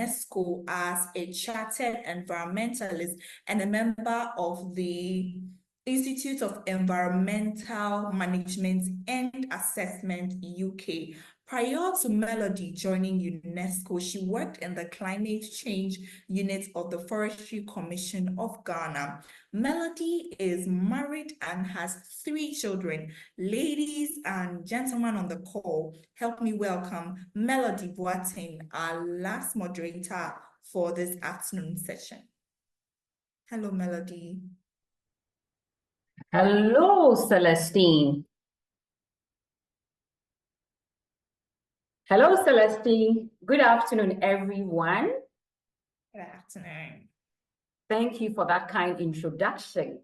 UNESCO as a chartered environmentalist and a member of the Institute of Environmental Management and Assessment UK. Prior to Melody joining UNESCO, she worked in the Climate Change Unit of the Forestry Commission of Ghana. Melody is married and has 3 children. Ladies and gentlemen on the call, help me welcome Melody Boateng, our last moderator for this afternoon session. Hello, Melody. Hello, Celestine. Hello, Celestine. Good afternoon, everyone. Good afternoon. Thank you for that kind introduction.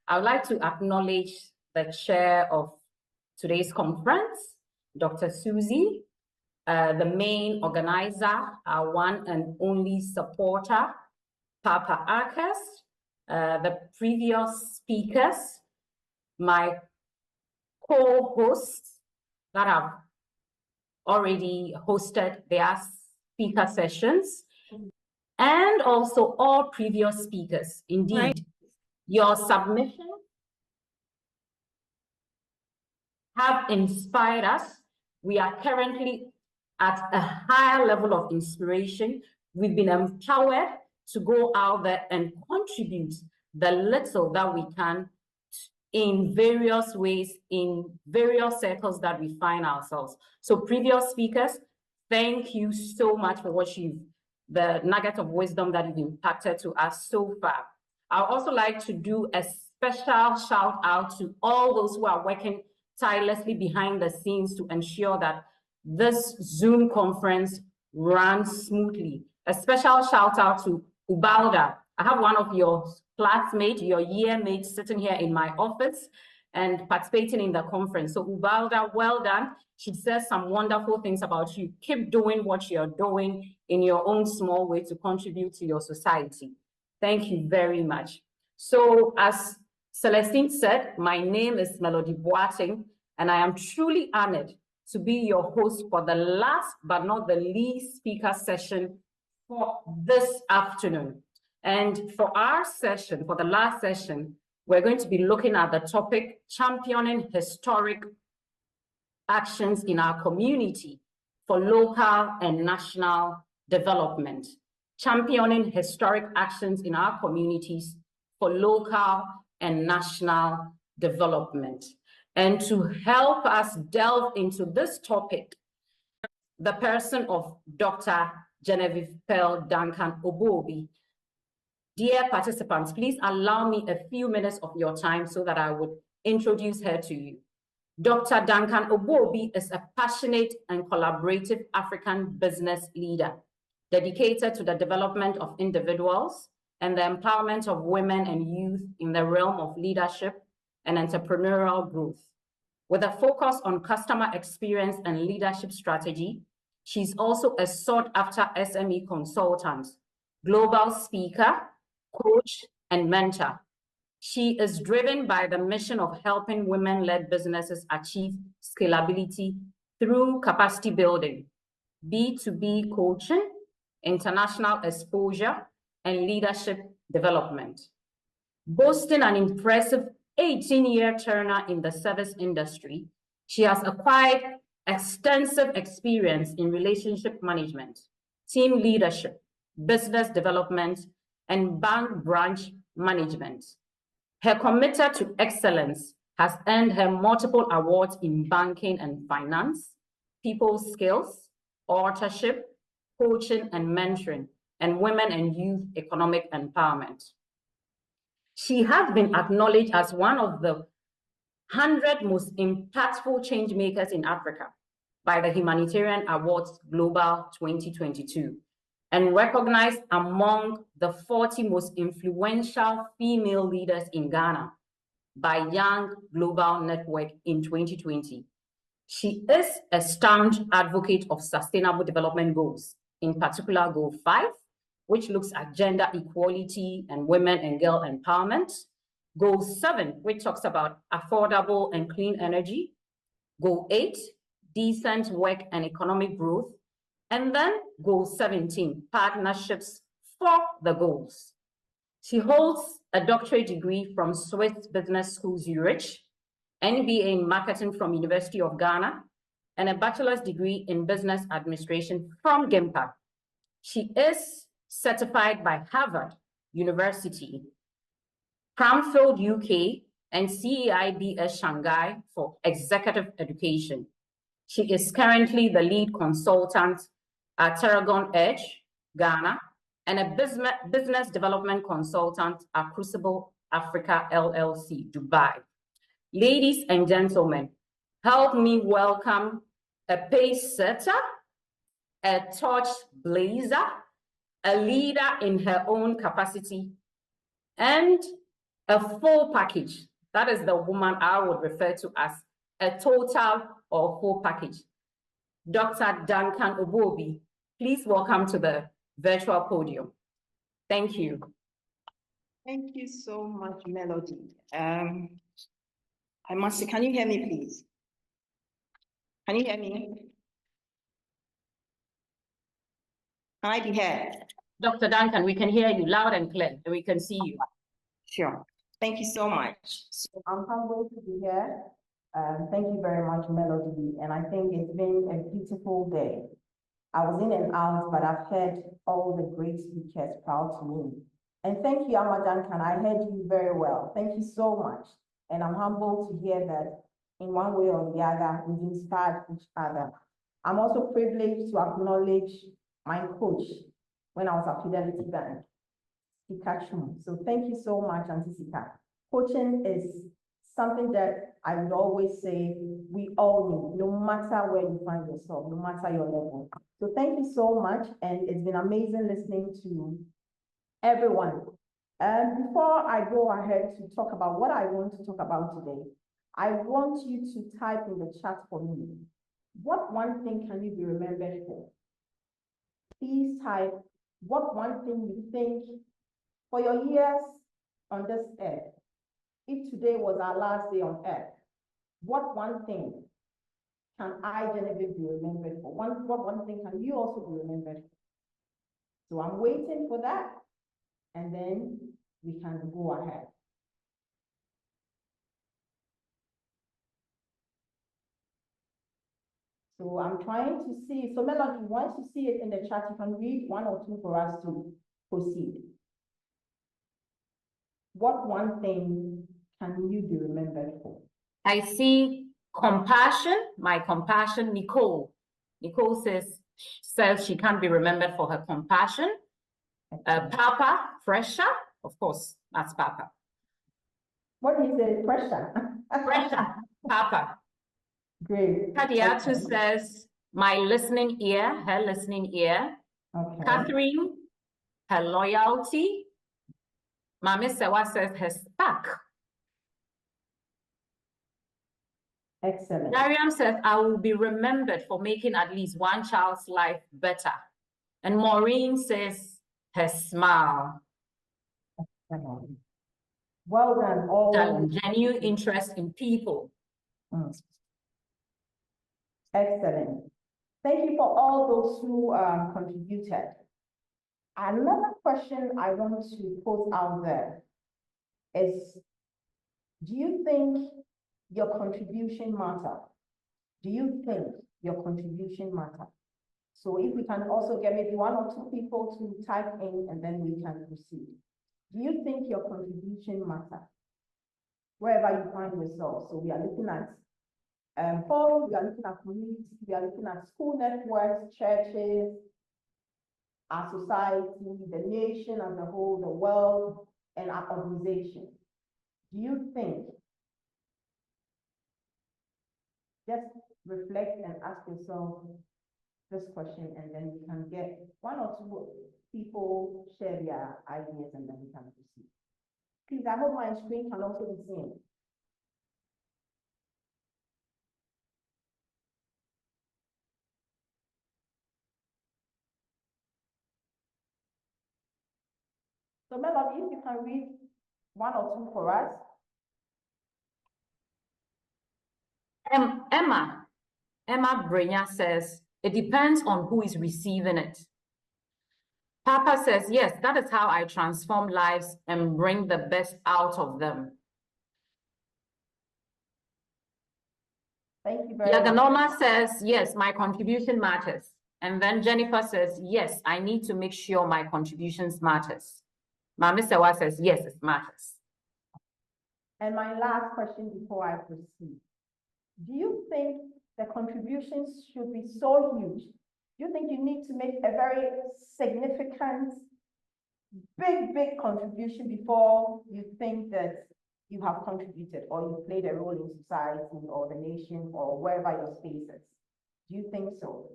I would like to acknowledge the chair of today's conference, Dr. Susie, the main organizer, our one and only supporter, Papa Arcus, the previous speakers, my co-hosts that have already hosted their speaker sessions, and also all previous speakers. Indeed, your submissions have inspired us. We are currently at a higher level of inspiration. We've been empowered to go out there and contribute the little that we can in various ways, in various circles that we find ourselves. So previous speakers, thank you so much for what the nugget of wisdom that you've impacted to us so far. I'd also like to do a special shout out to all those who are working tirelessly behind the scenes to ensure that this Zoom conference runs smoothly. A special shout out to Ubalda. I have one of your classmates, your year mates sitting here in my office and participating in the conference. So Ubalda, well done. She says some wonderful things about you. Keep doing what you're doing in your own small way to contribute to your society. Thank you very much. So as Celestine said, my name is Melody Boateng, and I am truly honored to be your host for the last but not the least speaker session for this afternoon. And for our session, for the last session, we're going to be looking at the topic, championing historic actions in our community for local and national development. Championing historic actions in our communities for local and national development. And to help us delve into this topic, the person of Dr. Genevieve Duncan Obuobi. Dear participants, please allow me a few minutes of your time so that I would introduce her to you. Dr. Duncan Obuobi is a passionate and collaborative African business leader dedicated to the development of individuals and the empowerment of women and youth in the realm of leadership and entrepreneurial growth. With a focus on customer experience and leadership strategy, she's also a sought-after SME consultant, global speaker, coach, and mentor. She is driven by the mission of helping women-led businesses achieve scalability through capacity building, B2B coaching, international exposure, and leadership development. Boasting an impressive 18-year tenure in the service industry, she has acquired extensive experience in relationship management, team leadership, business development, and bank branch management. Her commitment to excellence has earned her multiple awards in banking and finance, people skills, authorship, coaching and mentoring, and women and youth economic empowerment. She has been acknowledged as one of the 100 most impactful change makers in Africa by the Humanitarian Awards Global 2022 and recognized among the 40 most influential female leaders in Ghana by Young Global Network in 2020. She is a staunch advocate of sustainable development goals, in particular Goal 5, which looks at gender equality and women and girl empowerment. Goal 7, which talks about affordable and clean energy. Goal 8, decent work and economic growth. And then goal 17, partnerships for the goals. She holds a doctorate degree from Swiss Business School Zurich, MBA in marketing from University of Ghana, and a bachelor's degree in business administration from GIMPA. She is certified by Harvard University, Cranfield, UK, and CEIBS Shanghai for executive education. She is currently the lead consultant at Terragon Edge, Ghana, and a business development consultant at Crucible Africa LLC, Dubai. Ladies and gentlemen, help me welcome a pace setter, a torch blazer, a leader in her own capacity, and a full package. That is the woman I would refer to as a total or full package. Dr. Duncan Obuobi, please welcome to the virtual podium. Thank you. Thank you so much, Melody. I must say, can you hear me, please? Can you hear me? Can I be heard? Dr. Duncan, we can hear you loud and clear, and we can see you. Sure. Thank you so much. So I'm humbled to be here. Thank you very much, Melody. And I think it's been a beautiful day. I was in and out, but I've heard all the great speakers proud to me. And thank you, Amma Duncan. I heard you very well. Thank you so much. And I'm humbled to hear that in one way or the other, we've inspired each other. I'm also privileged to acknowledge my coach when I was at Fidelity Bank, Sika Chum. So thank you so much, Auntie Sika. Coaching is something that I would always say we all need, no matter where you find yourself, no matter your level. So thank you so much, and it's been amazing listening to everyone. Before I go ahead to talk about what I want to talk about today, I want you to type in the chat for me. What one thing can you be remembered for? Please type what one thing you think for your years on this earth. If today was our last day on earth, what one thing can I, Genevieve, be remembered for? What one thing can you also be remembered for? So I'm waiting for that, and then we can go ahead. So I'm trying to see, so Melody, once you see it in the chat, you can read one or two for us to proceed. What one thing can you be remembered for? I see compassion, my compassion, Nicole. Nicole says she can't be remembered for her compassion. Papa, Fresher, of course, that's Papa. What is the Fresher? Fresher, Papa. Great. Kadiatu says, my listening ear, her listening ear. Okay. Catherine, her loyalty. Mami Sewa says her spark. Excellent. Dariam says, I will be remembered for making at least one child's life better. And Maureen says, her smile. Well done, all. Genuine interest in people. Excellent. Thank you for all those who contributed. Another question I want to put out there is, do you think your contribution matters? Do you think your contribution matters? So if we can also get maybe one or two people to type in, and then we can proceed. Do you think your contribution matters? Wherever you find yourself. So we are looking at polls, we are looking at communities, we are looking at school networks, churches, our society, the nation as a whole, the world, and our organization. Do you think? Just reflect and ask yourself this question, and then you can get one or two people share their ideas, and then we can proceed. Please, I hope my screen can also be seen. So Melody, if you can read one or two for us. Emma Brenya says, It depends on who is receiving it. Papa says, yes, that is how I transform lives and bring the best out of them. Thank you very much. Yaganoma says, yes, my contribution matters. And then Jennifer says, yes, I need to make sure my contributions matters. Mami Sewa says, yes, it matters. And my last question before I proceed. Do you think the contributions should be so huge? Do you think you need to make a very significant, big contribution before you think that you have contributed or you played a role in society or the nation or wherever your space is? Do you think so?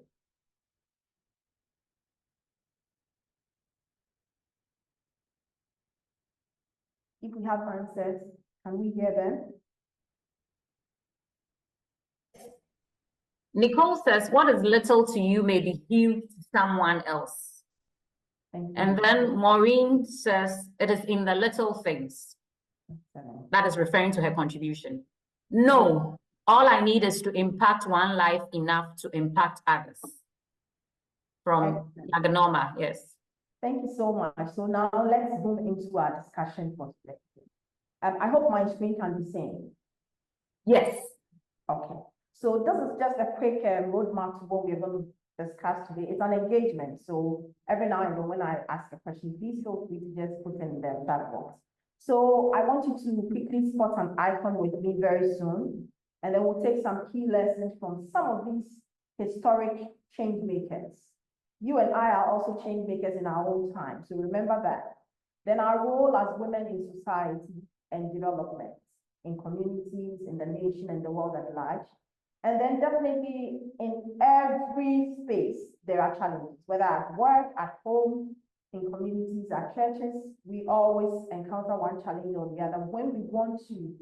If we have answers, can we hear them? Nicole says, what is little to you may be huge to someone else. And then Maureen says, it is in the little things. That is referring to her contribution. No, all I need is to impact one life enough to impact others. From Yaganoma, yes. Thank you so much. So now let's move into our discussion for today. I hope my screen can be seen. Yes. Okay. So this is just a quick roadmap to what we're going to discuss today. It's an engagement. So every now and then when I ask a question, please feel free to just put in the chat box. So I want you to quickly spot an icon with me very soon. And then we'll take some key lessons from some of these historic change makers. You and I are also change makers in our own time. So remember that. Then our role as women in society and development, in communities, in the nation, and the world at large. And then definitely in every space, there are challenges, whether at work, at home, in communities, at churches, we always encounter one challenge or the other. When we want to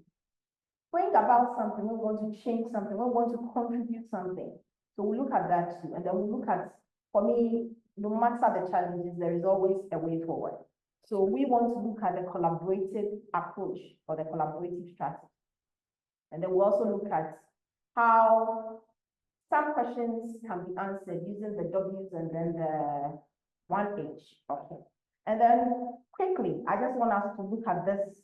bring about something, we want to change something, we want to contribute something. So we look at that too. And then we look at, for me, no matter the challenges, there is always a way forward. So we want to look at the collaborative approach or the collaborative strategy. And then we also look at how some questions can be answered using the W's and then the 1H. Okay. And then quickly, I just want us to look at this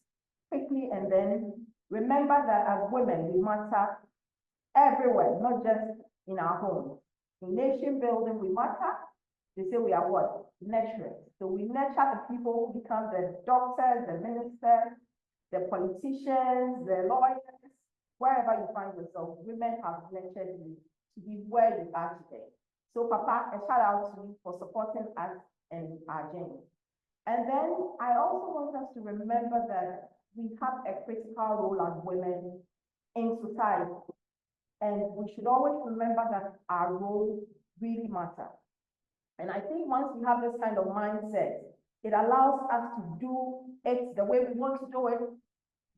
quickly and then remember that as women, we matter everywhere, not just in our homes. In nation building, we matter. They say we are what? Nurturers. So we nurture the people who become the doctors, the ministers, the politicians, the lawyers, wherever you find yourself, women have nurtured you to be where you are today. So Papa, a shout out to you for supporting us in our journey. And then I also want us to remember that we have a critical role as women in society. And we should always remember that our role really matters. And I think once we have this kind of mindset, it allows us to do it the way we want to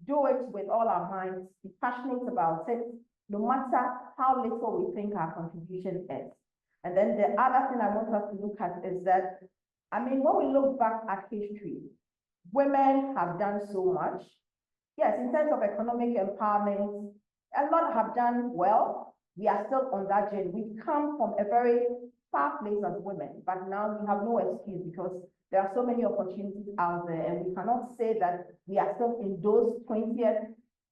do it with all our minds, be passionate about it, no matter how little we think our contribution is. And then the other thing I want us to look at is that, I mean, when we look back at history, women have done so much. Yes, in terms of economic empowerment, a lot have done well. We are still on that journey. We come from a very far place as women, but now we have no excuse because there are so many opportunities out there, and we cannot say that we are still in those 20th,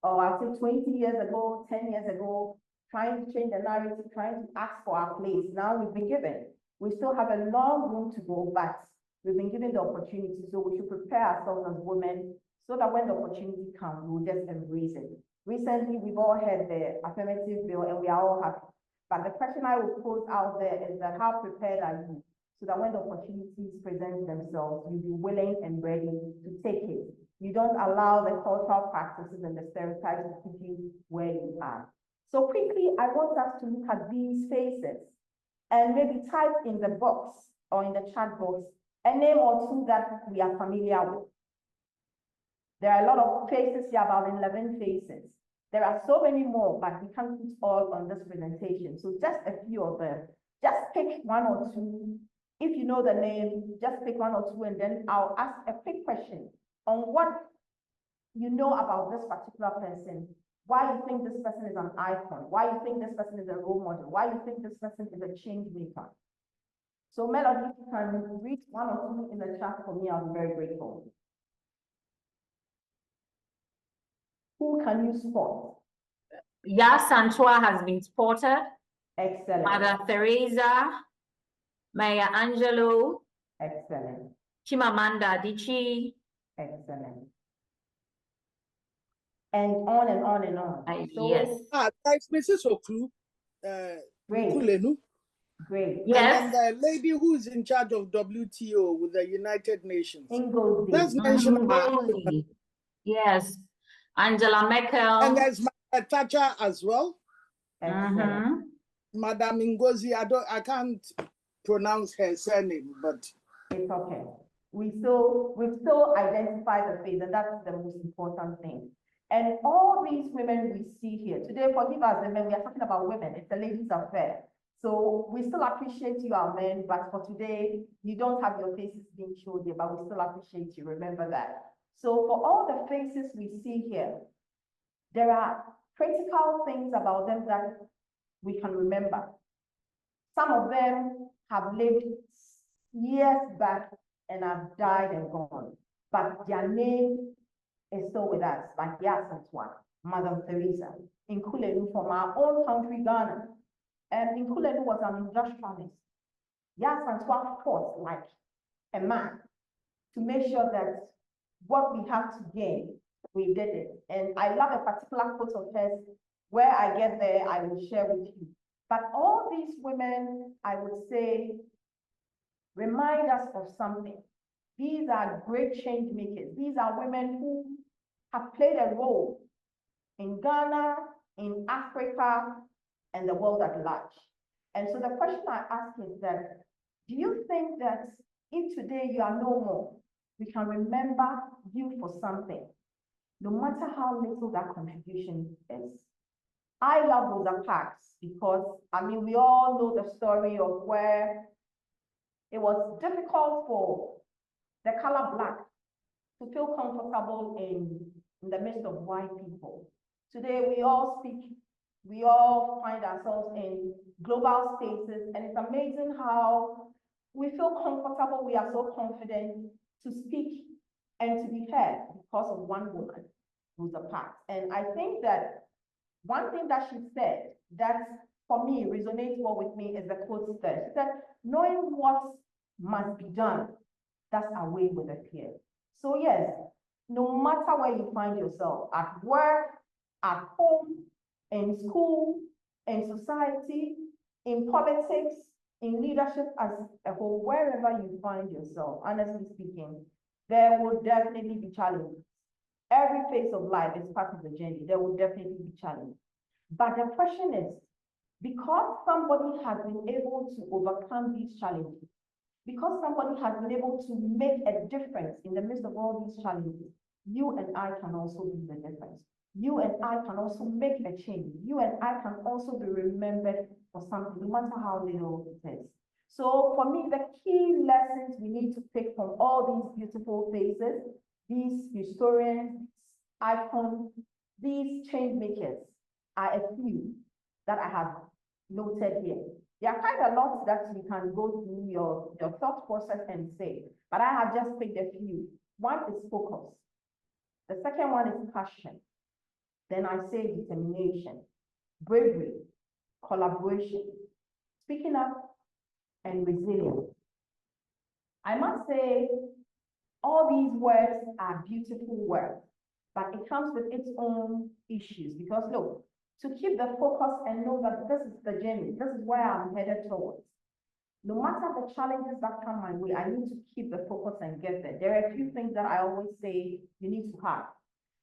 or I'll say 20 years ago, 10 years ago, trying to change the narrative, trying to ask for our place. Now we've been given. We still have a long room to go, but we've been given the opportunity, so we should prepare ourselves as women so that when the opportunity comes, we'll just embrace it. Recently, we've all had the affirmative bill, and we are all happy. But the question I will pose out there is that how prepared are you so that when the opportunities present themselves, you'll be willing and ready to take it. You don't allow the cultural practices and the stereotypes to keep you where you are. So quickly, I want us to look at these faces and maybe type in the box or in the chat box a name or two that we are familiar with. There are a lot of faces here, about 11 faces. There are so many more, but we can't put all on this presentation. So just a few of them. Just pick one or two. If you know the name, just pick one or two, and then I'll ask a quick question on what you know about this particular person why you think this person is an icon, why you think this person is a role model, why you think this person is a change maker. So Melody, if you can read one or two in the chat for me, I'll be very grateful. Who can you spot? Santua has been spotted. Excellent. Mother Teresa, Maya Angelou. Excellent. Chimamanda Adichie. Excellent. And on and on and on. So, yes. That's Mrs. Oklu. Great. Kulenu. Great. Yes. And then the lady who is in charge of WTO with the United Nations. Ngozi. Let's mention Ngozi. Yes. Angela Merkel. And there's Margaret Thatcher as well. Excellent. Madame Ngozi, I can't pronounce her surname, but it's okay. We still identify the face, and that's the most important thing. And all these women we see here today, forgive us, men, we are talking about women, it's a ladies' affair. So we still appreciate you, our men, but for today, you don't have your faces being showed here, but we still appreciate you, remember that. So for all the faces we see here, there are critical things about them that we can remember. Some of them have lived years back and have died and gone, but their name is still with us, like Santua, Mother Teresa, Nkulenu from our own country, Ghana. And Nkulenu was an industrialist. Santua fought like a man to make sure that what we have to gain, we did it. And I love a particular quote of hers. Where I get there, I will share with you. But all these women, I would say, remind us of something. These are great change makers. These are women who have played a role in Ghana, in Africa, and the world at large. And so the question I ask is that, do you think that if today you are no more, we can remember you for something, no matter how little that contribution is? I love Rosa Parks because, I mean, we all know the story of where it was difficult for the color Black to feel comfortable in the midst of white people. Today, we all speak, we all find ourselves in global spaces, and it's amazing how we feel comfortable, we are so confident to speak and to be heard because of one woman, Rosa Parks. And I think that one thing that she said that for me resonates well with me is the quote there. She said, knowing what must be done, that's our way with a peer. So yes, no matter where you find yourself, at work, at home, in school, in society, in politics, in leadership as a whole, wherever you find yourself, honestly speaking, there will definitely be challenges. Every phase of life is part of the journey. There will definitely be challenges. But the question is, because somebody has been able to overcome these challenges, because somebody has been able to make a difference in the midst of all these challenges, you and I can also be the difference. You and I can also make a change. You and I can also be remembered for something, no matter how little it is. So for me, the key lessons we need to take from all these beautiful faces, these historians, icons, these change makers are a few that I have noted here. There are quite a lot that you can go through your thought process and say, but I have just picked a few. One is focus. The second one is passion. Then I say determination, bravery, collaboration, speaking up, and resilience. I must say, all these words are beautiful words, but it comes with its own issues because look, to keep the focus and know that this is the journey, this is where I'm headed towards. No matter the challenges that come my way, I need to keep the focus and get there. There are a few things that I always say you need to have.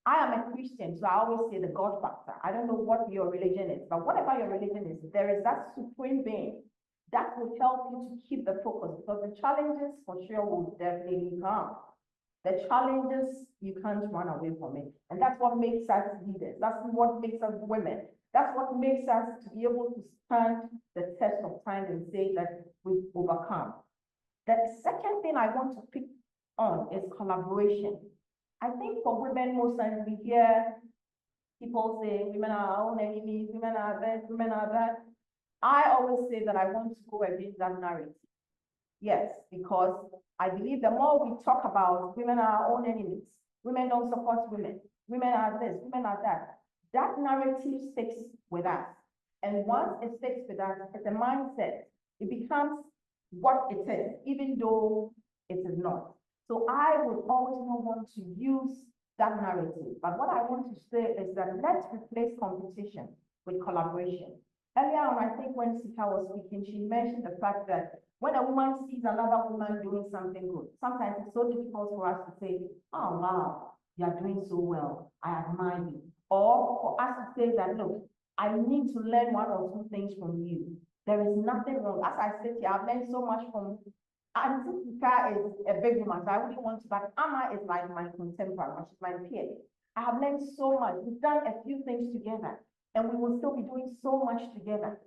I am a Christian, so I always say the God factor. I don't know what your religion is, but whatever your religion is, there is that supreme being that will help you to keep the focus because the challenges for sure will definitely come. The challenges, you can't run away from it. And that's what makes us leaders. That's what makes us women. That's what makes us to be able to stand the test of time and say that we've overcome. The second thing I want to pick on is collaboration. I think for women, most times we hear, People say women are our own enemies, women are this, women are that. I always say that I want to go against that narrative. Yes, because I believe the more we talk about women are our own enemies, women don't support women, women are this, women are that, that narrative sticks with us. And once it sticks with us, it's a mindset. It becomes what it is, even though it is not. So I would always not want to use that narrative. But what I want to say is that let's replace competition with collaboration. Earlier on, I think when Sika was speaking, she mentioned the fact that when a woman sees another woman doing something good, sometimes it's so difficult for us to say, oh, wow, you are doing so well. I admire you. Or for us to say that, look, I need to learn one or two things from you. There is nothing wrong. As I said here, I've learned so much from Auntie Sika is a big woman, so I wouldn't want to, but Amma is like my contemporary, she's my peer. I have learned so much. We've done a few things together, and we will still be doing so much together.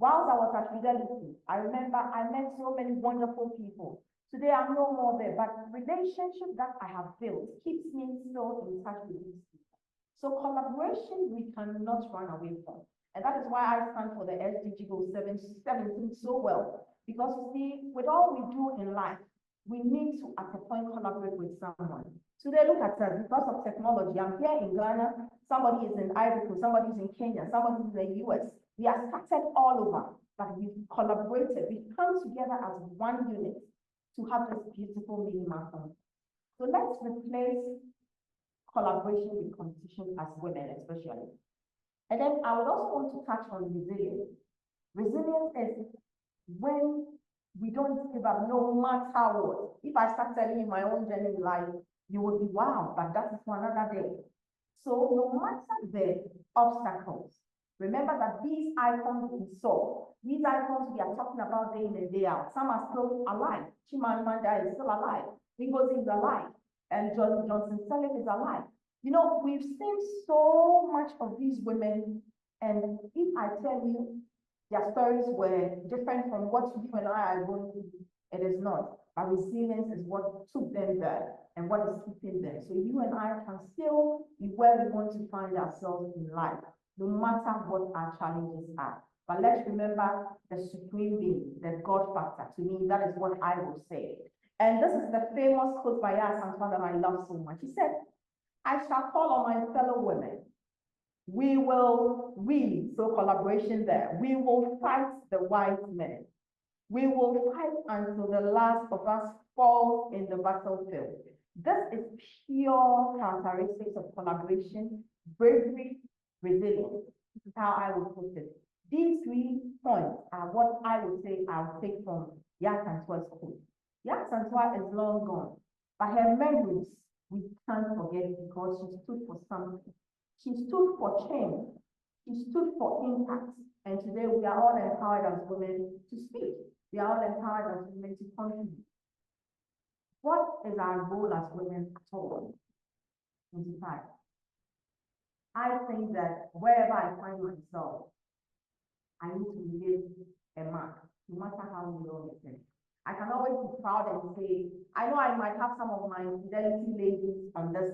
Whilst I was at Fidelity, I remember I met so many wonderful people. Today I'm no more there, but the relationship that I have built keeps me still in touch with these people. So collaboration we cannot run away from. And that is why I stand for the SDG Goal 17 so well. Because you see, with all we do in life, we need to at a point collaborate with someone. Today, look at us, because of technology. I'm here in Ghana, somebody is in Ivory Coast, somebody is in Kenya, somebody is in the US. We are scattered all over, but we've collaborated. We come together as one unit to have this beautiful mini marathon. So let's replace collaboration with competition as women, especially. And then I would also want to touch on resilience. Resilience is when we don't give up no matter what. If I start telling you my own journey in life, you will be wow, but that is for another day. So no matter the obstacles, remember that these icons we saw, these icons we are talking about day in and day out, some are still alive. Chimamanda is still alive. Ngozi is alive. And Johnson Sirleaf is alive. You know, we've seen so much of these women, and if I tell you their stories were different from what you and I are going through, it is not. But resilience is what took them there and what is keeping them. So you and I can still be where we want to find ourselves in life, no matter what our challenges are. But let's remember the supreme being, the God factor. To me, that is what I will say. And this is the famous quote by Santua that I love so much. He said, I shall call on my fellow women. So collaboration there. We will fight the white men. We will fight until the last of us falls in the battlefield. This is pure characteristics of collaboration, bravery, resilience. This is how I would put it. These 3 points are what I would say I'll take from Santua's quote. Santua is long gone, but her memories, we can't forget because she stood for something. She stood for change. She stood for impact. And today we are all empowered as women to speak. We are all empowered as women to contribute. What is our goal as women at all? 25. I think that wherever I find myself, I need to leave a mark, no matter how long it is. I can always be proud and say, I know I might have some of my Fidelity ladies on this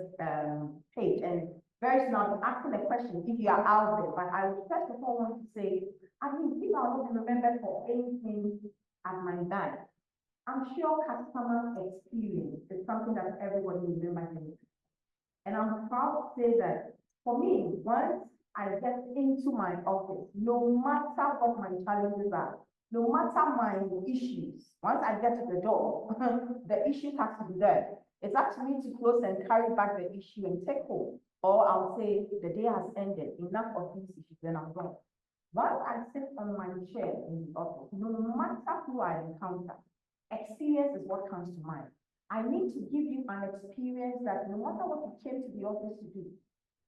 page, and very soon I'll be asking a question if you are out there, but I would first of all want to say, I mean, if I want to remember for anything at my bank, I'm sure customer experience is something that everybody remembers. And I'm proud to say that for me, once I get into my office, no matter what my challenges are, no matter my issues, once I get to the door, the issue has to be there. It's up to me to close and carry back the issue and take home. Or I'll say, the day has ended, enough of these issues, then I'm gone. Once I sit on my chair in the office, no matter who I encounter, experience is what comes to mind. I need to give you an experience that no matter what you came to the office to do,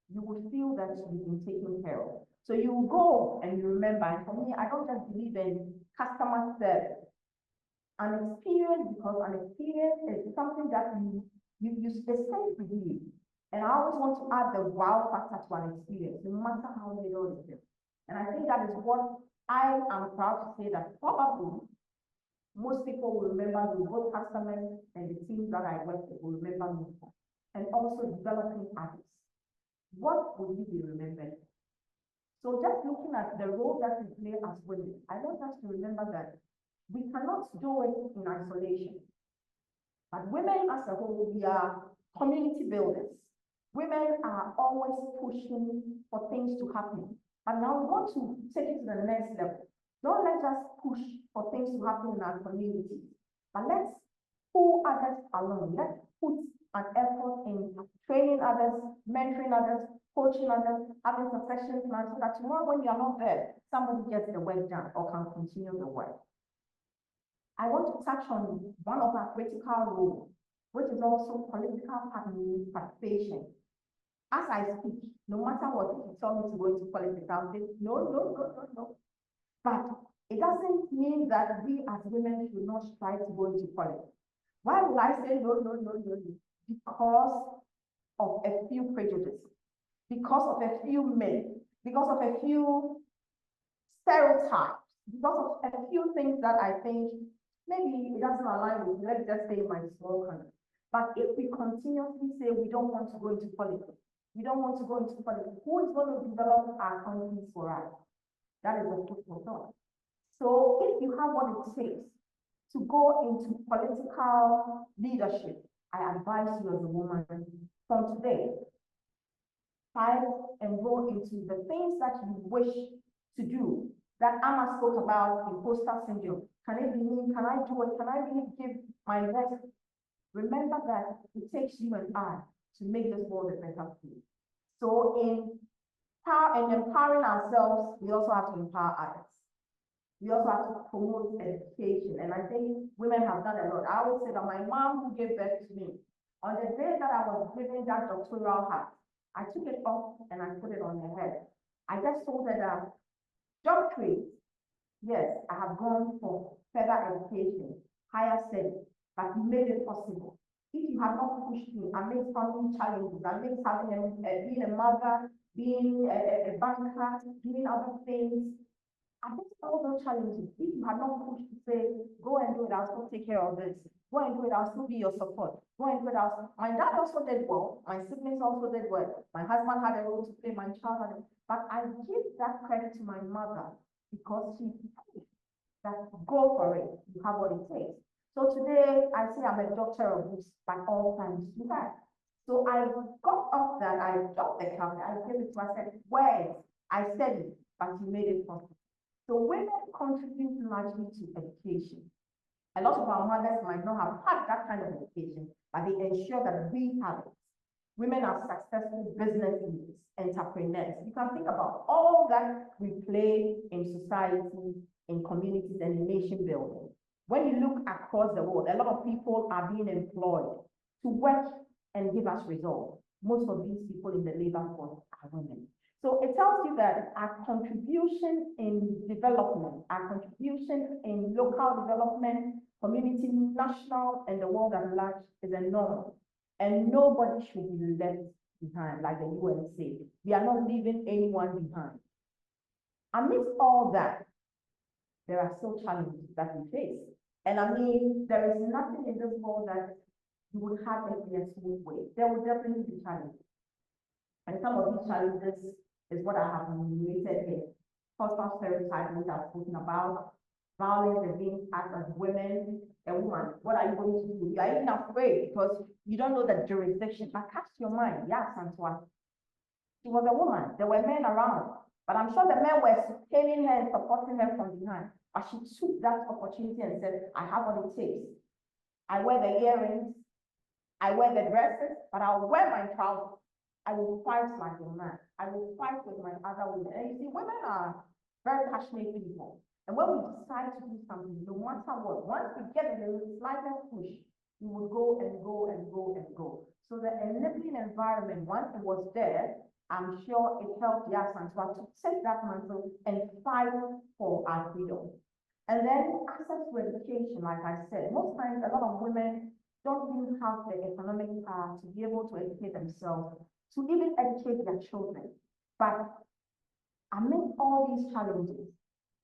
you will feel that you've been taken care of. So you will go and you remember. And for me, I don't just believe in customer service. An experience, because an experience is something that you stays with you. And I always want to add the wow factor to an experience, no matter how little it is. And I think that is what I am proud to say, that probably most people will remember me, both customers and the teams that I work with will remember me for. And also developing habits. what will you be remembered? So just looking at the role that we play as women, I want us to remember that we cannot do it in isolation. But women as a whole, we are community builders. Women are always pushing for things to happen. And now we want to take it to the next level. Don't let us push for things to happen in our communities, but let's pull others along. Let's put an effort in training others, mentoring others, coaching others, having succession plans, so that tomorrow when you are not there, somebody gets the work done or can continue the work. I want to touch on one of our critical roles, which is also political participation. As I speak, no matter what, if you tell me to go into politics, I'll say, no. But it doesn't mean that we as women should not try to go into politics. Why will I say no? Because of a few prejudices, because of a few myths, because of a few stereotypes, because of a few things that I think maybe it doesn't align with me. Let's just say my small country. But if we continuously say we don't want to go into politics, we don't want to go into politics, who is going to develop our countries for us? That is a food for thought. So if you have what it takes to go into political leadership, I advise you as a woman from today, try and go into the things that you wish to do, that Amma spoke about, imposter syndrome. Can it be me? Can I do it? Can I really give my best? Remember that it takes you and I to make this world a better place. So in empowering ourselves, we also have to empower others. We also have to promote education. And I think women have done a lot. I always say that my mom, who gave birth to me, on the day that I was given that doctoral hat, I took it off and I put it on her head. I just told her that doctorate, yes, I have gone for further education, higher studies, but you made it possible. If you had not pushed me, amidst family challenges, amidst having being a mother, being a banker, doing other things, amidst all those challenges, if you had not pushed to say, go and do it, I'll still take care of this. Go and do it, I'll still be your support. Go and do it, my dad also did well, my siblings also did well. My husband had a role to play, my child had but I give that credit to my mother because she pushed that go for it, you have what it takes. So today, I say I'm a doctor of books, but all times you have. So I got off that, I dropped the camera, I gave it to her, I said, where? I said it, but you made it possible. So women contribute largely to education. A lot of our mothers might not have had that kind of education, but they ensure that we have it. Women are successful business leaders, entrepreneurs. You can think about all that we play in society, in communities, and in nation building. When you look across the world, a lot of people are being employed to work and give us results. Most of these people in the labor force are women. So it tells you that our contribution in development, our contribution in local development, community, national, and the world at large is enormous. And nobody should be left behind, like the UN said. We are not leaving anyone behind. Amidst all that, there are still challenges that we face. And I mean, there is nothing in this world that you would have it in a smooth way. There will definitely be challenges. And some of these challenges is what I have enumerated here. Hostile stereotypes, which I've spoken about, violence against us as women, a woman. What are you going to do? You are even afraid because you don't know the jurisdiction. But cast your mind, yes, Antoine. She was a woman. There were men around. But I'm sure the men were sustaining her and supporting her from behind. But she took that opportunity and said, I have what it takes. I wear the earrings, I wear the dresses, but I'll wear my trousers. I will fight like a man. I will fight with my other women. And you see, women are very passionate people. And when we decide to do something, no matter what, once we get the slightest push, we will go and go and go and go. So the enabling environment, once it was there, I'm sure it helped Yasantua to take that mantle and fight for our freedom. And then access to education, like I said, most times a lot of women don't even have the economic power to be able to educate themselves, to even educate their children. But amid all these challenges,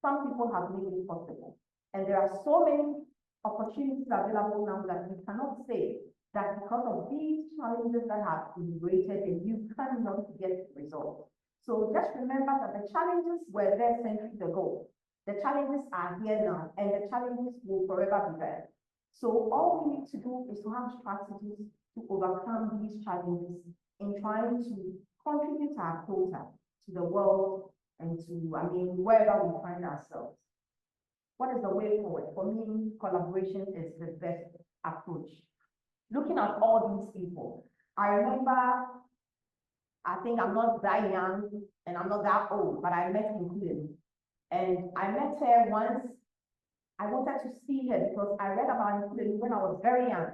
some people have made it possible. And there are so many opportunities available now that we cannot say that because because of these challenges that have been rated and you cannot get results. So just remember that the challenges were there centuries ago. The challenges are here now, and the challenges will forever be there. So all we need to do is to have strategies to overcome these challenges in trying to contribute our quota to the world and to, wherever we find ourselves. What is the way forward? For me, collaboration is the best approach. Looking at all these people, I remember, I think I'm not that young and I'm not that old, but I met Nkuli. And I met her once. I wanted to see her because I read about Nkuli when I was very young.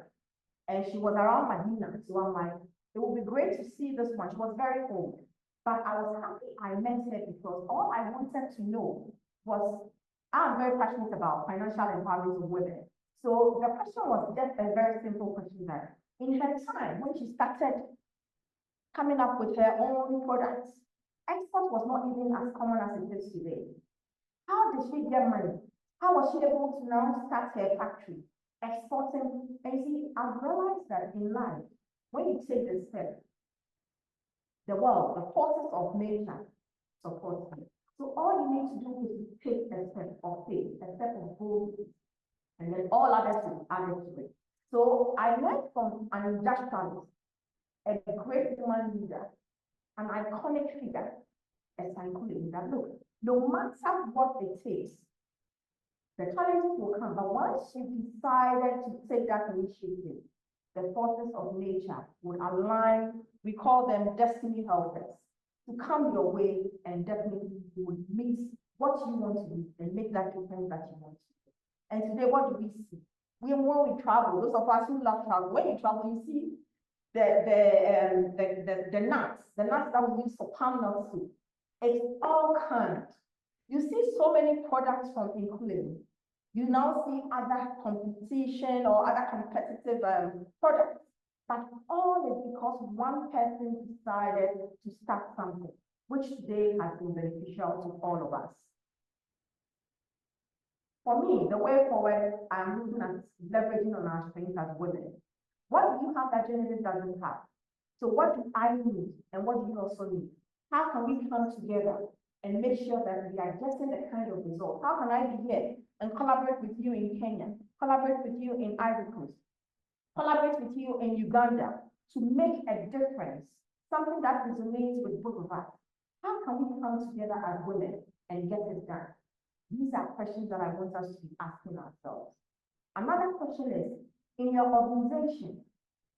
And she was around Medina. So I'm like, it would be great to see this one. She was very old. But I was happy I met her because all I wanted to know was, I'm very passionate about financial empowerment of women. So the question was just a very simple question that in her time, when she started coming up with her own products, export was not even as common as it is today. How did she get money? How was she able to now start her factory, exporting? And see, I've realized that in life, when you take this step, the world, the forces of nature support you. So all you need to do is take a step of faith, a step of boldness, and then all others will add to it. So I learned from an industrialist, a great woman leader, an iconic figure, as I call it, that look, no matter what it takes, the challenges will come, but once you decided to take that initiative, the forces of nature will align, we call them destiny helpers, to come your way and definitely you will meet what you want to do and make that difference that you want to do. And today, what do we see? When we travel, those of us who love travel, when you travel, you see the nuts that we use for palm nut soup. It's all canned. You see so many products from Nkuli. You now see other competition or other competitive products, but all is because one person decided to start something, which today has been beneficial to all of us. For me, the way forward, I'm looking at leveraging on our strengths as women. What do you have that Genevieve doesn't have? So what do I need and what do you also need? How can we come together and make sure that we are getting the kind of result? How can I be here and collaborate with you in Kenya, collaborate with you in Ivory Coast, collaborate with you in Uganda to make a difference, something that resonates with both of us? How can we come together as women and get it done? These are questions that I want us to be asking ourselves. Another question is, in your organization,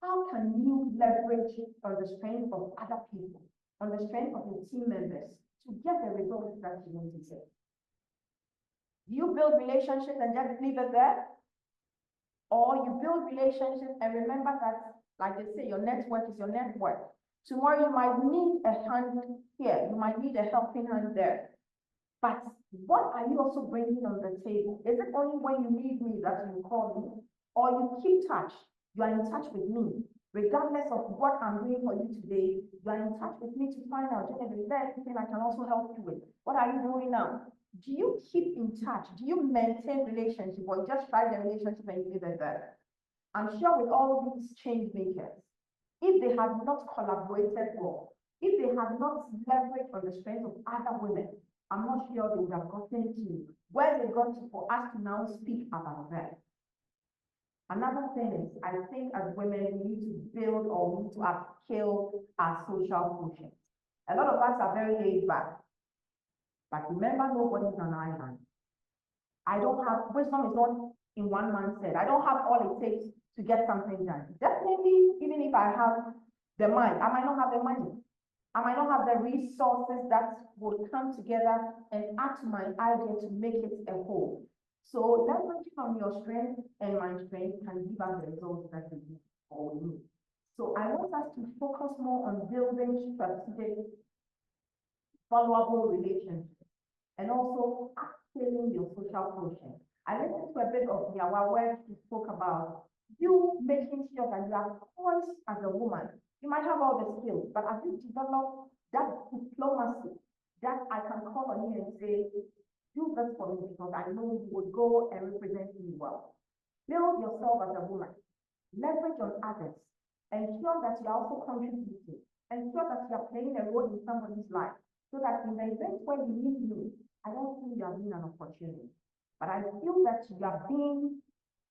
how can you leverage on the strength of other people, on the strength of your team members to get the results that you want to get? Do you build relationships and just leave it there? Or you build relationships and remember that, like they say, your network is your net worth. Tomorrow you might need a hand here, you might need a helping hand there. But what are you also bringing on the table? Is it only when you need me that you call me? Or you keep touch, you are in touch with me. Regardless of what I'm doing for you today, you are in touch with me to find out, Genevieve, is there anything I can also help you with? What are you doing now? Do you keep in touch? Do you maintain relationship or just try the relationship and leave it there? I'm sure with all these change makers, if they have not collaborated well, if they have not leveraged on the strength of other women, I'm not sure they would have gotten to where they got to for us to now speak about that. Another thing is, I think as women, we need to build or we need to upskill our social quotient. A lot of us are very laid back, but remember, nobody's an island. I don't have, wisdom is not in one man's head. I don't have all it takes to get something done. Definitely, even if I have the mind, I might not have the money. I might not have the resources that will come together and add to my idea to make it a whole. So leveraging on your strength and my strength can give us the results that we need or we need. So I want us to focus more on building strategic, valuable relationships and also upscaling your social quotient. I listened to a bit of Yawa where she spoke about you making sure that you are poised as a woman. You might have all the skills, but as you develop that diplomacy, that I can call on you and say, do this for me because I know you would go and represent me well. Build yourself as a woman. Leverage on others. ensure that you're also contributing, ensure that you're playing a role in somebody's life, so that in the event where we need you, I don't think you are being an opportunity, but I feel that you are being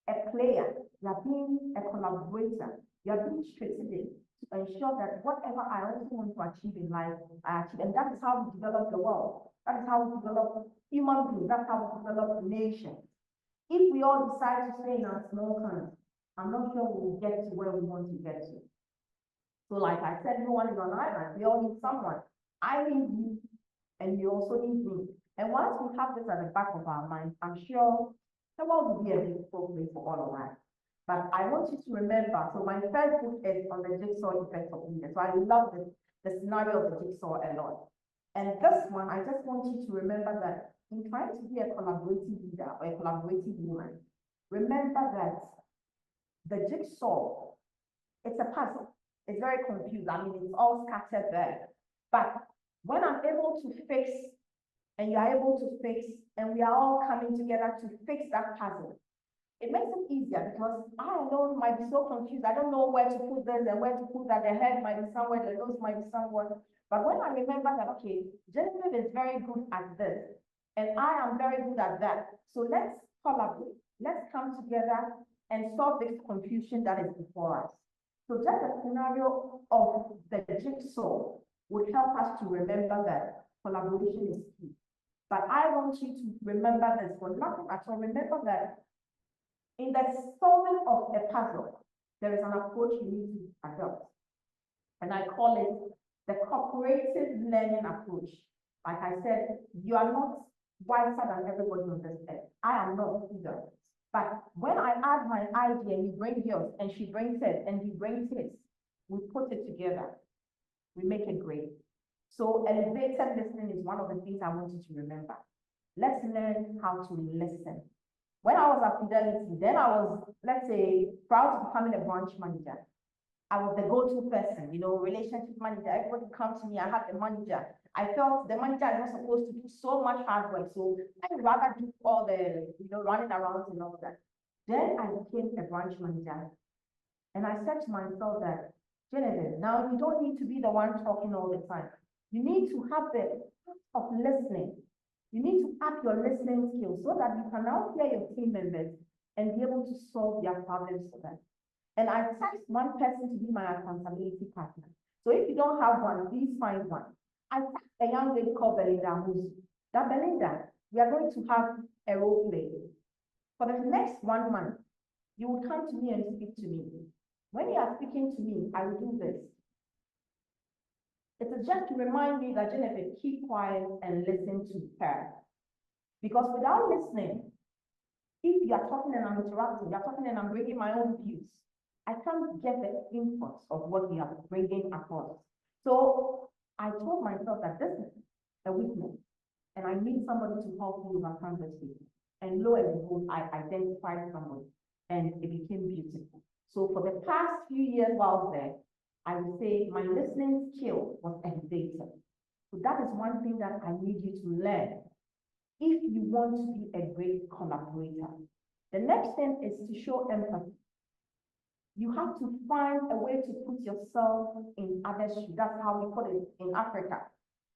a player, you are being a collaborator, you are being strategic to ensure that whatever I also want to achieve in life, I achieve. And that is how we develop the world. That is how we develop human beings. That's how we develop nations. If we all decide to stay in our small camps, I'm not sure we will get to where we want to get to. So like I said, no one is on island. We all need someone. I need you, and you also need me. And once we have this at the back of our minds, I'm sure the world will be a beautiful place for all of us. But I want you to remember, so my first book is on the jigsaw effect of leaders. So I love the scenario of the jigsaw a lot. And this one, I just want you to remember that in trying to be a collaborative leader or a collaborative woman, remember that the jigsaw, it's a puzzle. It's very confused. I mean, it's all scattered there. But when I'm able to fix, and you're able to fix, and we are all coming together to fix that puzzle, it makes it easier, because I alone might be so confused. I don't know where to put this and where to put that. The head might be somewhere, the nose might be somewhere. But when I remember that, okay, Genevieve is very good at this, and I am very good at that. So let's collaborate. Let's come together and solve this confusion that is before us. So just a scenario of the jigsaw would help us to remember that collaboration is key. But I want you to remember this for nothing at all. Remember that in the solving of a puzzle, there is an approach you need to adopt. And I call it the cooperative learning approach. Like I said, you are not wiser than everybody on this earth. I am not either. But when I add my idea, and you bring yours, and she brings it, and he brings his, we put it together. We make it great. So elevated listening is one of the things I want you to remember. Let's learn how to listen. When I was at Fidelity, then I was, let's say, proud to becoming a branch manager. I was the go-to person, you know, relationship manager. Everybody would come to me. I had the manager. I felt the manager is not supposed to do so much hard work. So I'd rather do all the, you know, running around and all that. Then I became a branch manager. And I said to myself that, Genevieve, now you don't need to be the one talking all the time. You need to have the art of listening. You need to up your listening skills so that you can now hear your team members and be able to solve their problems for them. And I tasked one person to be my accountability partner. So if you don't have one, please find one. I tasked a young lady called Belinda Musu. That Belinda, we are going to have a role play. For the next 1 month, you will come to me and speak to me. When you are speaking to me, I will do this. It is just to remind me that Genevieve, keep quiet and listen to her. Because without listening, if you are talking and I'm interrupting, you're talking and I'm bringing my own views, I can't get the input of what you are bringing across. So I told myself that this is a weakness, and I need somebody to help me overcome this weakness. And lo and behold, I identified somebody, and it became beautiful. So for the past few years while I was there, I would say my listening skill was elevated. So that is one thing that I need you to learn if you want to be a great collaborator. The next thing is to show empathy. You have to find a way to put yourself in others' shoes. That's how we put it in Africa.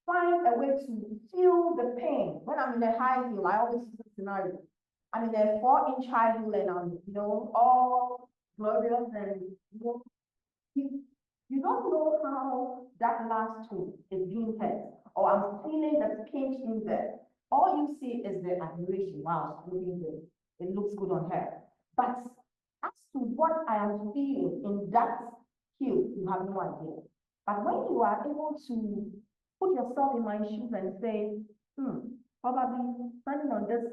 Find a way to feel the pain. When I'm in a high heel, I always use this scenario. I'm in a 4-inch high heel and I'm, you know, all glorious and, you know, you don't know how that last toe is being hurt, or I'm feeling the pinch in there. All you see is the admiration. Wow, she's looking good. It looks good on her. But as to what I am feeling in that heel, you have no idea. But when you are able to put yourself in my shoes and say, probably standing on this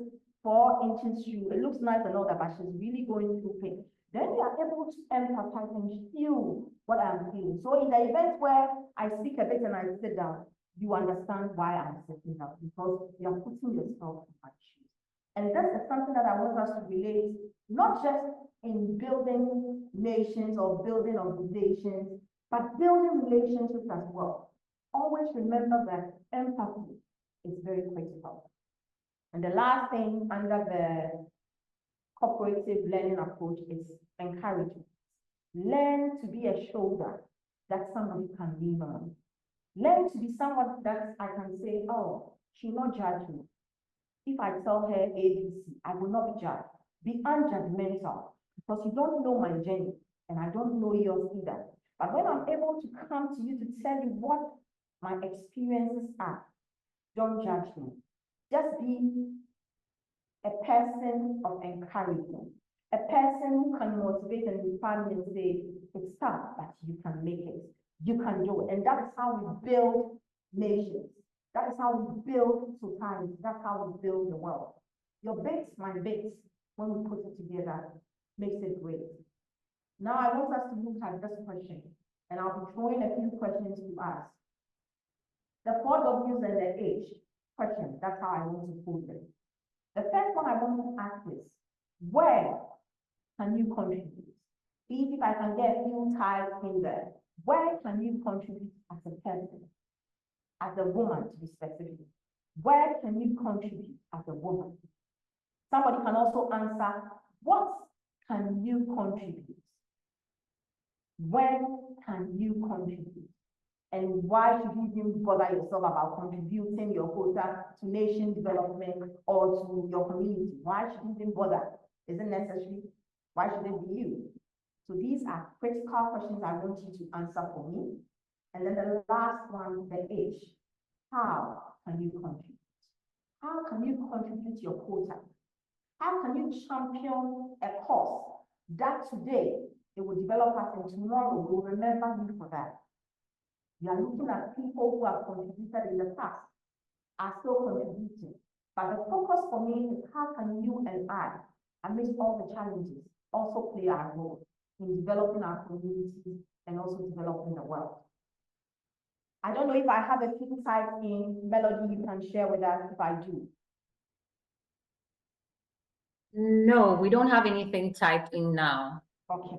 4-inch shoe, it looks nice and all that, but she's really going through pain. Then you are able to empathize and feel what I'm feeling. So in the event where I speak a bit and I sit down, you understand why I'm sitting down, because you're putting yourself in my shoes. And that is something that I want us to relate, not just in building nations or building organizations, but building relationships as well. Always remember that empathy is very critical. And the last thing under the cooperative learning approach is encouragement. Learn to be a shoulder that somebody can lean on. Learn to be someone that I can say, oh, she'll not judge me. If I tell her ABC, I will not be judged. Be unjudgmental, because you don't know my journey and I don't know yours either. But when I'm able to come to you to tell you what my experiences are, don't judge me. Just be a person of encouragement, a person who can motivate and inspire me and say, it's tough, but you can make it. You can do it. And that is how we build nations. That is how we build society. That's how we build the world. Your bits, my bits, when we put it together, makes it great. Now I want us to look at this question, and I'll be throwing a few questions to ask. The 4 W's and the H question, that's how I want to put it. The first one I want to ask is, where can you contribute? See if I can get a few types in there. Where can you contribute as a person, as a woman to be specific? Where can you contribute as a woman? Somebody can also answer, what can you contribute? When can you contribute? And why should you even bother yourself about contributing your quota to nation development or to your community? Why should you even bother? Is it necessary? Why should it be you? So these are critical questions I want you to answer for me. And then the last one, the H, how can you contribute? How can you contribute your quota? How can you champion a cause that today it will develop us and tomorrow we'll remember you for that? We are looking at people who have contributed in the past, are still contributing. But the focus for me is how can you and I, amidst all the challenges, also play our role in developing our communities and also developing the world. I don't know if I have a few types in Melody you can share with us if I do. No, we don't have anything typed in now. Okay.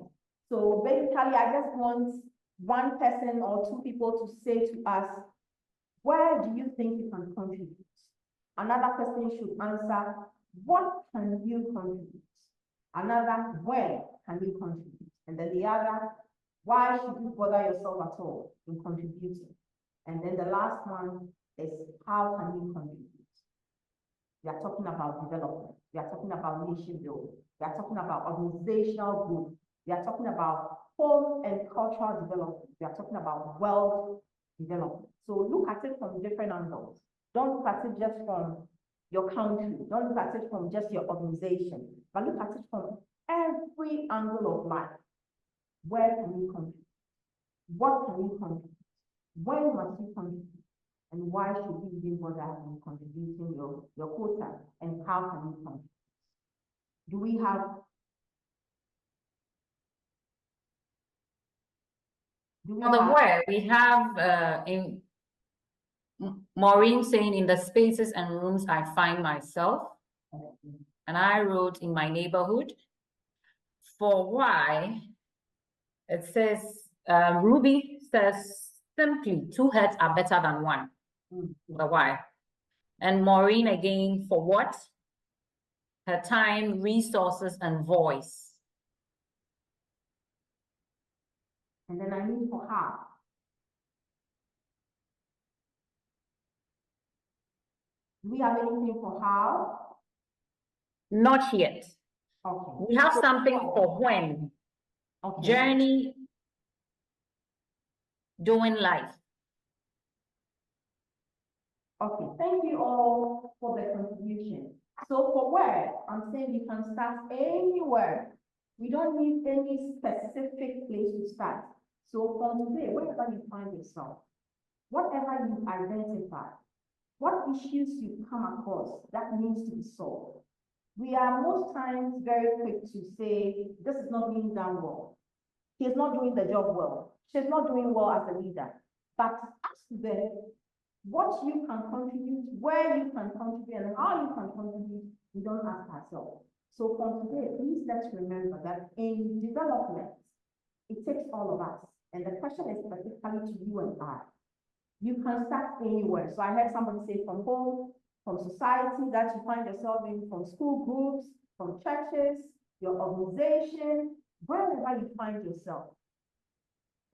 So basically, I just want one person or 2 people to say to us, where do you think you can contribute? Another person should answer, what can you contribute? Another, where can you contribute? And then the other, why should you bother yourself at all in contributing? And then the last one is, how can you contribute? We are talking about development. We are talking about nation building. We are talking about organizational growth. We are talking about home and cultural development. We are talking about wealth development. So look at it from different angles. Don't look at it just from your country. Don't look at it from just your organization, but look at it from every angle of life. Where can you contribute? What can you contribute? When must you contribute? And why should you even bother in contributing your quota? And how can you contribute? Do we have where we have in Maureen saying, in the spaces and rooms I find myself, and I wrote in my neighborhood. For why, it says, Ruby says, simply 2 heads are better than 1. The why. And Maureen again, for what? Her time, resources, and voice. And then I need for how. Do we have anything for how? Not yet. Okay. We have something for when. Okay. Journey, doing life. Okay, thank you all for the contribution. So for where, I'm saying you can start anywhere. We don't need any specific place to start. So from today, wherever you find yourself, whatever you identify, what issues you come across that needs to be solved. We are most times very quick to say, this is not being done well. He's not doing the job well. She's not doing well as a leader. But ask them what you can contribute, where you can contribute, and how you can contribute. We don't ask ourselves. So from today, please let's remember that in development, it takes all of us. And the question is specifically to you and I. You can start anywhere. So I heard somebody say from home, from society that you find yourself in, from school groups, from churches, your organization, wherever you find yourself,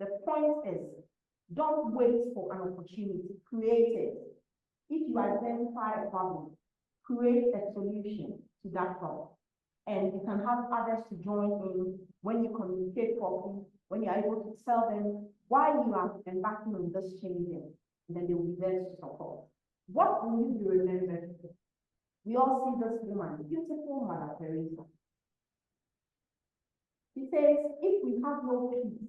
the point is, don't wait for an opportunity, create it. If you identify a problem, create a solution to that problem. And you can have others to join in when you communicate properly, when you're able to tell them why you are embarking on this change, and then they will be there to support. What will you be remembered for? We all see this woman, beautiful Mother Teresa. She says, if we have no peace,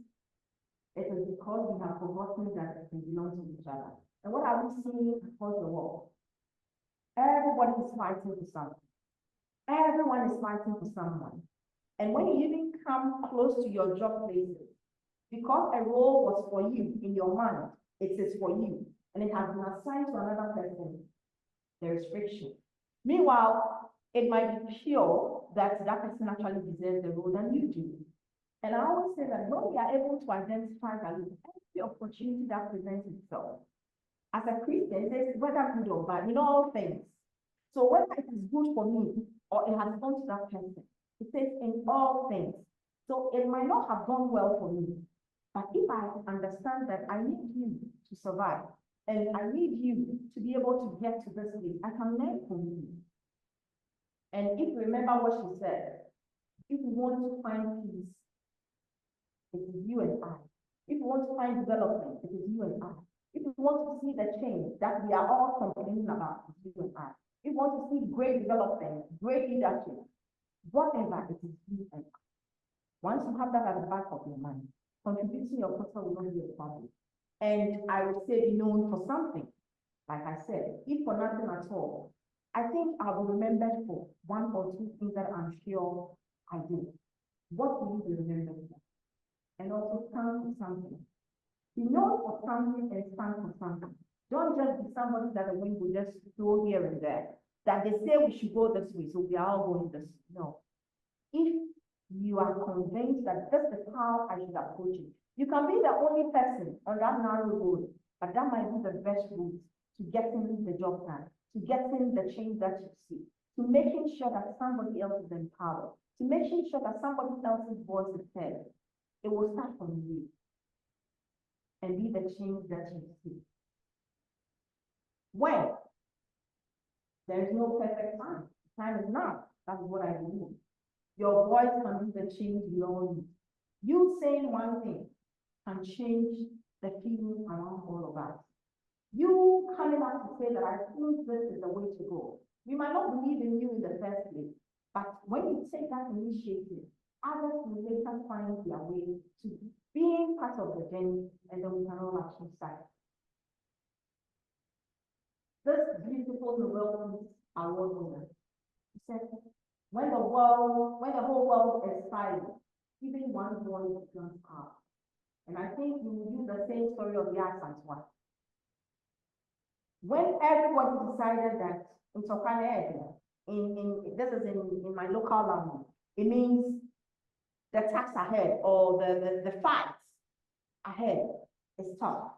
it is because we have forgotten that we belong to each other. And what are we seeing across the world? Everybody is fighting for something. Everyone is fighting for someone. And when you even come close to your job places, because a role was for you in your mind, it is for you, and it has been assigned to another person, there is friction. Meanwhile, it might be pure that that person actually deserves the role than you do. And I always say that when we are able to identify that with every opportunity that presents itself, as a Christian, it says whether good or bad, in all things. So whether it is good for me or it has gone to that person, it says in all things. So it might not have gone well for me, but if I understand that I need you to survive, and I need you to be able to get to this place, I can learn from you. And if you remember what she said, if you want to find peace, it is you and I. If you want to find development, it is you and I. If you want to see the change that we are all complaining about, it is you and I. If you want to see great development, great leadership, whatever, it is you and I. Once you have that at the back of your mind, contributing your quota will not be a problem. And I would say be known for something. Like I said, if for nothing at all, I think I will remember for one or two things that I'm sure I did. What will you be remembered for? And also stand for something. Be known for something and stand for something. Don't just be somebody that the wind will just throw here and there. That they say we should go this way, so we are all going this way. No. If you are convinced that this is how I should approach it, you can be the only person on that narrow road, but that might be the best route to getting the job done, to getting the change that you see, to making sure that somebody else is empowered, to making sure that somebody else's voice is heard. It will start from you and be the change that you see. When there is no perfect time, time is now. That's what I believe. Your voice can be the change we all need. You saying one thing can change the feeling around all of us. You coming up to say that I think this is the way to go. We might not believe in you in the first place, but when you take that initiative, others will later find their way to being part of the journey, and then we can all achieve success. This beautiful Nobel Peace Award winner said, when the whole world is silent, even one voice comes out. And I think we will use the same story of the accent one. When everybody decided that in this is in my local language, it means the tax ahead or the fight ahead is tough.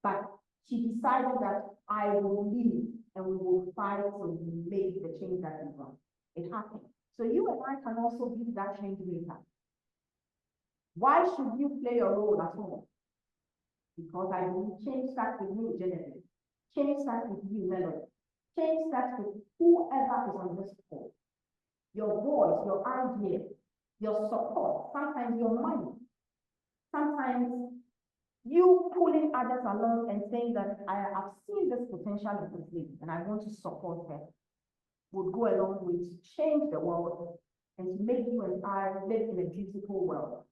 But she decided that I will lead and we will fight to make the change that we want. It happened. So you and I can also be that change maker. Why should you play a role at home? Because I believe change starts with you, Genevieve. Change starts with you, Melody. Change starts with whoever is on this call. Your voice, your idea, your support, sometimes your money, sometimes you pulling others along and saying that I have seen this potential in this lady and I want to support her, would go a long way to change the world and to make you and I live in a beautiful world.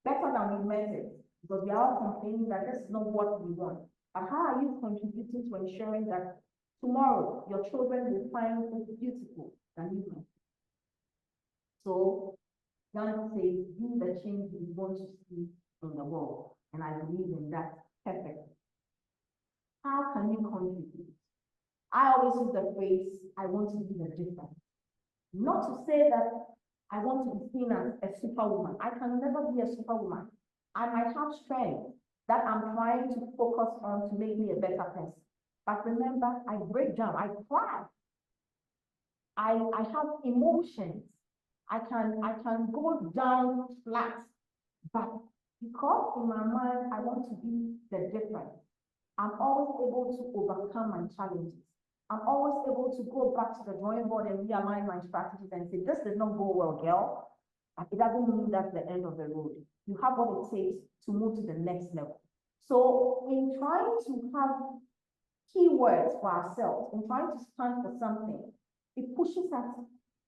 Better than we meant it, because we are all complaining that this is not what we want. But how are you contributing to ensuring that tomorrow your children will find it beautiful than you can? So God says, be the change we want to see in the world. And I believe in that perfectly. How can you contribute? I always use the phrase, I want to be the difference. Not to say that I want to be seen as a superwoman. I can never be a superwoman. I might have strength that I'm trying to focus on to make me a better person. But remember, I break down, I cry. I have emotions. I can go down flat But because in my mind, I want to be the different, I'm always able to overcome my challenges. I'm always able to go back to the drawing board and realign my strategies and say, this did not go well, girl. But it doesn't mean that's the end of the road. You have what it takes to move to the next level. So in trying to have keywords for ourselves, in trying to stand for something, it pushes us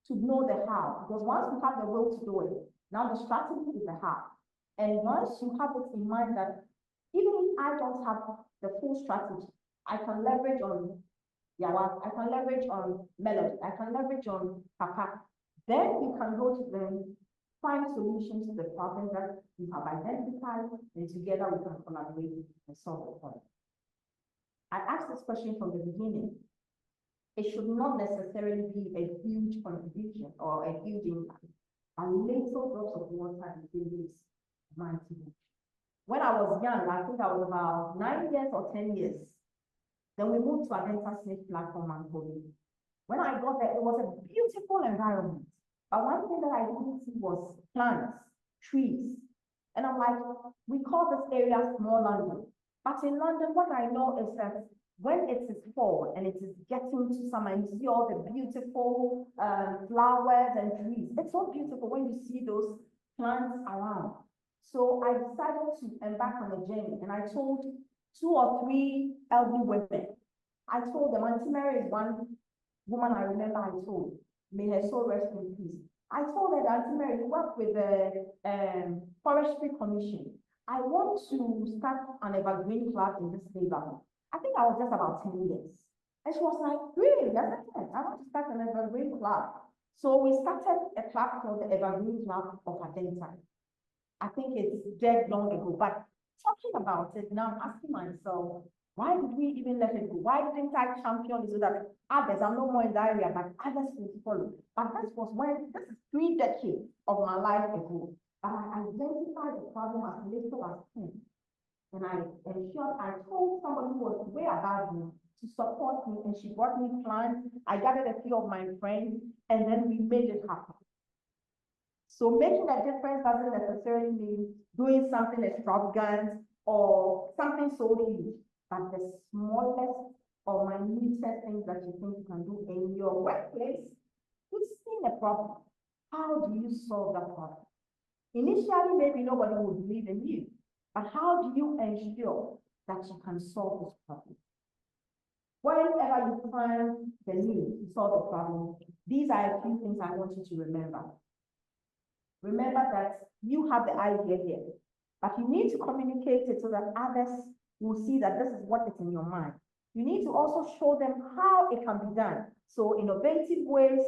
to know the how. Because once we have the will to do it, now the strategy is the how. And once you have it in mind that even if I don't have the full strategy, I can leverage on Yawa, I can leverage on Melody, I can leverage on Papa. Then you can go to them, find solutions to the problems that you have identified, and together we can collaborate and solve the problem. I asked this question from the beginning. It should not necessarily be a huge contribution or a huge impact. A little drops of water in this mighty. When I was young, I think I was about 9 years or 10 years. Then we moved to Adenta Smith platform and COVID. When I got there, it was a beautiful environment. But one thing that I didn't see was plants, trees. And I'm like, we call this area small London. But in London, what I know is that when it is fall and it is getting to summer, and you see all the beautiful flowers and trees. It's so beautiful when you see those plants around. So I decided to embark on a journey, and I told 2 or 3 elderly women. I told them, Auntie Mary is one woman I remember I told, may her soul rest in peace. I told her that, Auntie Mary, you work with the Forestry Commission. I want to start an evergreen club in this neighborhood. I think I was just about 10 years. And she was like, really? I said, I want to start an evergreen club. So we started a club called the Evergreen Club of Adenta. I think it's dead long ago, but talking about it now, I'm asking myself, why did we even let it go? Why didn't I champion it so that others, I'm no more in that area, but others will follow? But that was when, this is 3 decades of my life ago. But I identified the problem as little as 10. And I ensured, I told somebody who was way above me to support me, and she brought me plans. I gathered a few of my friends, and then we made it happen. So making a difference doesn't necessarily mean doing something extravagant or something so huge, but the smallest or minutest things that you think you can do in your workplace, you've seen a problem. How do you solve that problem? Initially, maybe nobody will believe in you, but how do you ensure that you can solve this problem? Whenever you find the need to solve the problem, these are a few things I want you to remember. Remember that you have the idea here, but you need to communicate it so that others will see that this is what is in your mind. You need to also show them how it can be done. So innovative ways,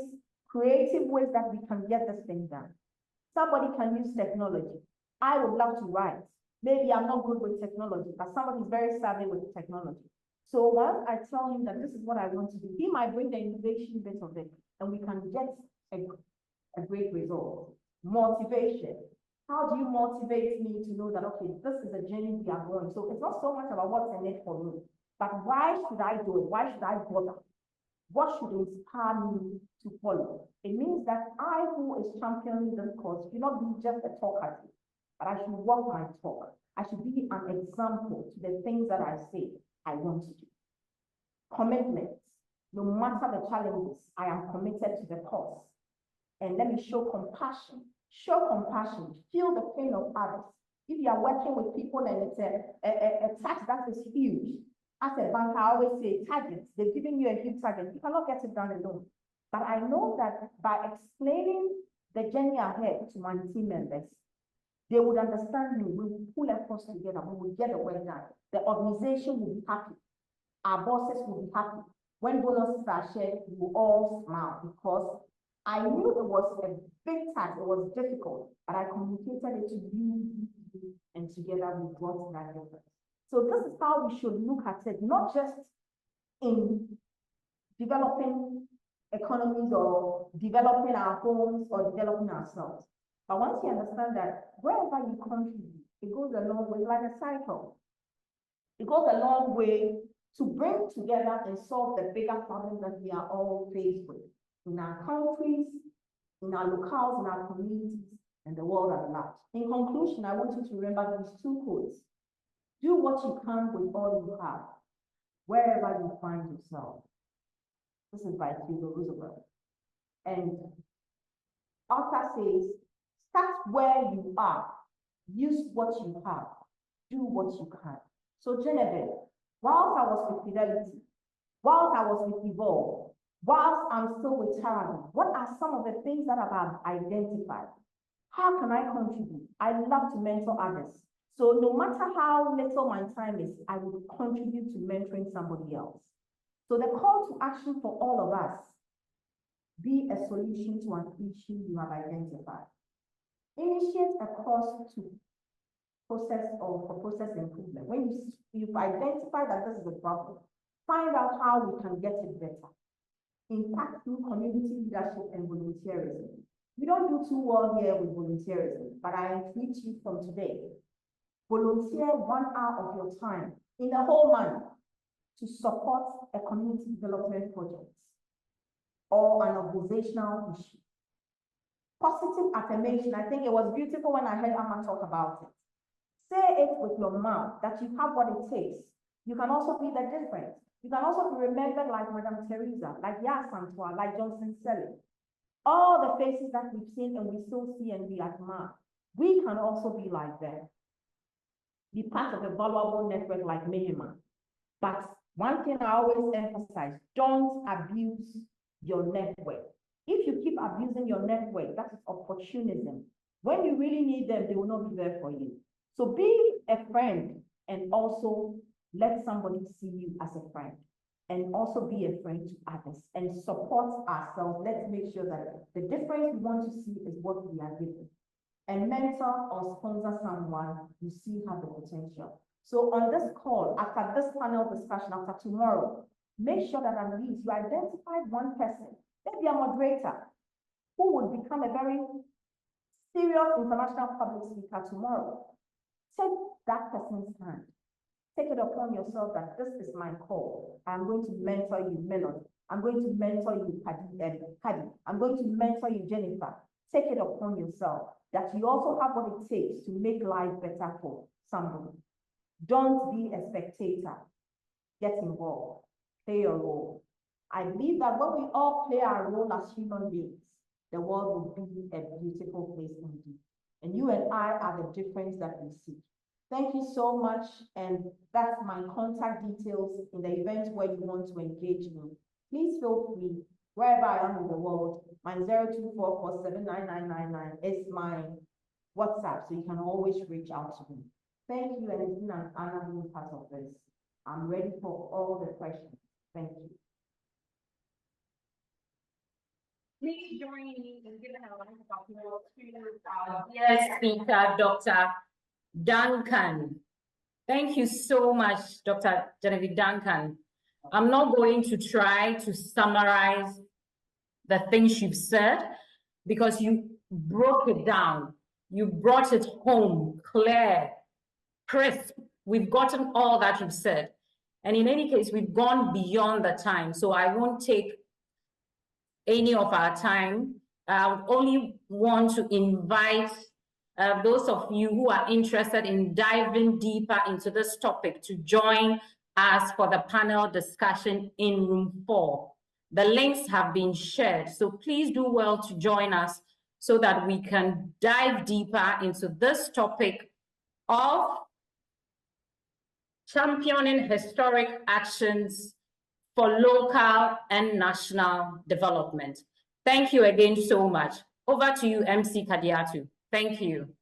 creative ways that we can get this thing done. Somebody can use technology. I would love to write. Maybe I'm not good with technology, but somebody is very savvy with technology. So once I tell him that this is what I want to do, he might bring the innovation bit of it, and we can get a great result. Motivation. How do you motivate me to know that, okay, this is a journey we are going? So it's not so much about what's in it for me, but why should I do it? Why should I bother? What should inspire me to follow? It means that I, who is championing this cause, should not be just a talker, but I should walk my talk. I should be an example to the things that I say I want to do. Commitment. No matter the challenges, I am committed to the cause. And let me show compassion. Show compassion. Feel the pain of others. If you are working with people and it's a task that is huge, as a banker, I always say targets. They're giving you a huge target. You cannot get it done alone. But I know that by explaining the journey ahead to my team members, they would understand me. We will pull efforts together. We will get the work done. The organization will be happy. Our bosses will be happy. When bonuses are shared, we will all smile because I knew it was a big task, it was difficult, but I communicated it to you, and together we brought that difference. So this is how we should look at it, not just in developing economies or developing our homes or developing ourselves. But once you understand that wherever you contribute, it goes a long way, like a cycle. It goes a long way to bring together and solve the bigger problems that we are all faced with in our countries, in our locales, in our communities, and the world at large. In conclusion, I want you to remember these two quotes. Do what you can with all you have, wherever you find yourself. This is by Theodore Roosevelt. And Arthur says, start where you are, use what you have, do what you can. So Genevieve, whilst I was with Fidelity, whilst I was with Evolve, whilst I'm still with Taryn, what are some of the things that I've identified? How can I contribute? I love to mentor others. So no matter how little my time is, I will contribute to mentoring somebody else. So the call to action for all of us, be a solution to an issue you have identified. Initiate a course to process or for process improvement. When you've identified that this is a problem, find out how we can get it better. Impact through community leadership and volunteerism. We don't do too well here with volunteerism, but I entreat you from today. Volunteer 1 hour of your time in the whole month to support a community development project or an organizational issue. Positive affirmation. I think it was beautiful when I heard Amma talk about it. Say it with your mouth that you have what it takes. You can also be the difference. You can also be remembered like Madame Teresa, like Yaa Asantewaa, like Johnson Selly. All the faces that we've seen and we still see and we admire. We can also be like them. Be part of a valuable network like Mehima. But one thing I always emphasize, don't abuse your network. If you keep abusing your network, that is opportunism. When you really need them, they will not be there for you. So be a friend and also let somebody see you as a friend, and also be a friend to others and support ourselves. Let's make sure that the difference we want to see is what we are giving. And mentor or sponsor someone you see have the potential. So on this call, after this panel discussion, after tomorrow, make sure that at least you identified one person, maybe a moderator, who would become a very serious international public speaker tomorrow. Take that person's hand. Take it upon yourself that this is my call. I'm going to mentor you, Melody. I'm going to mentor you, Paddy. I'm going to mentor you, Jennifer. Take it upon yourself that you also have what it takes to make life better for somebody. Don't be a spectator. Get involved. Play your role. I believe that when we all play our role as human beings, the world will be a beautiful place indeed. And you and I are the difference that we see. Thank you so much. And that's my contact details in the event where you want to engage me. Please feel free, wherever I am in the world, my 0244799999 is my WhatsApp, so you can always reach out to me. Thank you, and it's been an honor being part of this. I'm ready for all the questions. Thank you. Please join me in giving a round of applause to our guest speaker, Dr. Duncan. Thank you so much, Dr. Genevieve Duncan. I'm not going to try to summarize the things you've said because you broke it down. You brought it home, clear, crisp. We've gotten all that you've said. And in any case, we've gone beyond the time. So I won't take any of our time. I would only want to invite those of you who are interested in diving deeper into this topic to join us for the panel discussion in room 4. The links have been shared, so please do well to join us so that we can dive deeper into this topic of championing historic actions for local and national development. Thank you again so much. Over to you, MC Kadiatu. Thank you.